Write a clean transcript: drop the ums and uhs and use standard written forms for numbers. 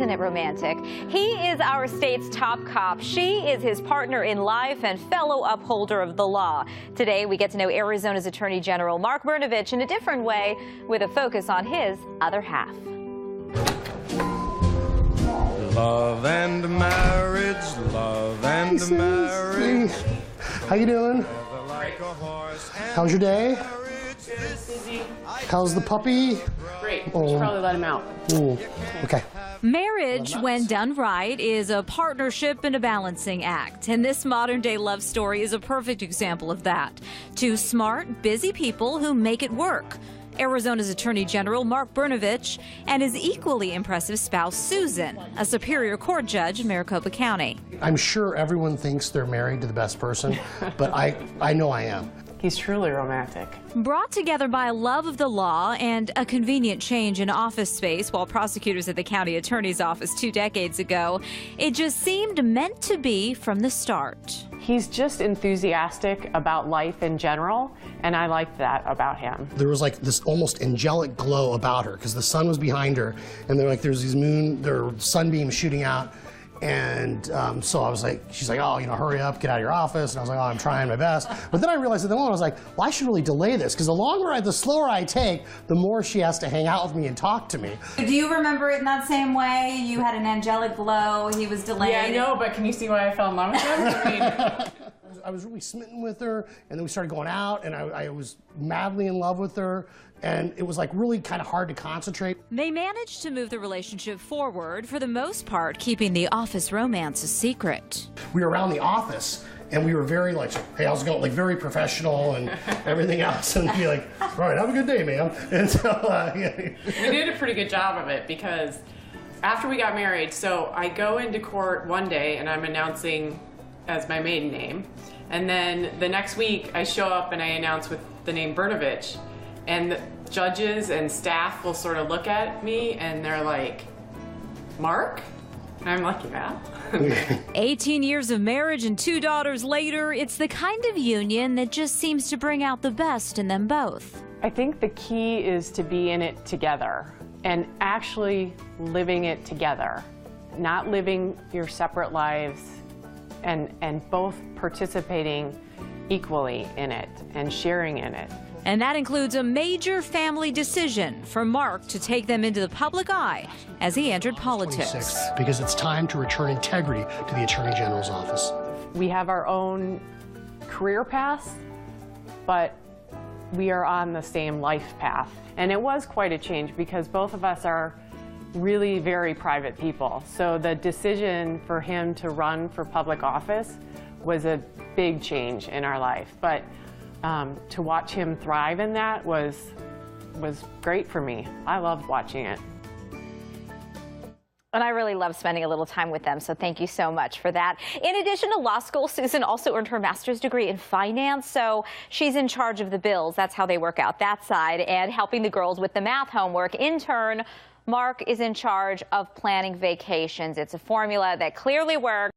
Isn't it romantic? He is our state's top cop. She is his partner in life and fellow upholder of the law. Today, we get to know Arizona's Attorney General Mark Brnovich in a different way, with a focus on his other half. Love and marriage, love and marriage. How you doing? How's your day? Busy. How's the puppy? Great. We should probably let him out. Ooh. Okay. Marriage, when done right, is a partnership and a balancing act. And this modern-day love story is a perfect example of that. Two smart, busy people who make it work. Arizona's Attorney General Mark Brnovich and his equally impressive spouse Susan, a Superior Court judge in Maricopa County. I'm sure everyone thinks they're married to the best person, but I know I am. He's truly romantic. Brought together by a love of the law and a convenient change in office space while prosecutors at the county attorney's office 2 decades ago, it just seemed meant to be from the start. He's just enthusiastic about life in general, and I liked that about him. There was like this almost angelic glow about her because the sun was behind her, and there's these sunbeams shooting out. And so I was like, she's like, oh, hurry up, get out of your office. And I was like, oh, I'm trying my best. But then I realized at the moment, I was like, well, I should really delay this, because the slower I take, the more she has to hang out with me and talk to me. Do you remember it in that same way? You had an angelic glow, he was delayed. Yeah, I know, but can you see why I fell in love with him? I was really smitten with her, and then we started going out, and I was madly in love with her, and it was like really kind of hard to concentrate. They managed to move the relationship forward, for the most part, keeping the office romance a secret. We were around the office, and we were very like, hey, how's it going? Like very professional and everything else, and be like, all right, have a good day, ma'am. And so, yeah. We did a pretty good job of it, because after we got married, so I go into court one day, and I'm announcing as my maiden name. And then the next week I show up and I announce with the name Brnovich, and the judges and staff will sort of look at me and they're like, Mark? And I'm like, yeah. 18 years of marriage and 2 daughters later, it's the kind of union that just seems to bring out the best in them both. I think the key is to be in it together and actually living it together, not living your separate lives, and both participating equally in it and sharing in it. And that includes a major family decision for Mark to take them into the public eye as he entered politics. Because it's time to return integrity to the Attorney General's office. We have our own career paths, but we are on the same life path. And it was quite a change, because both of us are really very private people. So the decision for him to run for public office was a big change in our life. But to watch him thrive in that was great for me. I loved watching it. And I really love spending a little time with them, so thank you so much for that. In addition to law school, Susan also earned her master's degree in finance, so she's in charge of the bills. That's how they work out that side, and helping the girls with the math homework. In turn, Mark is in charge of planning vacations. It's a formula that clearly works.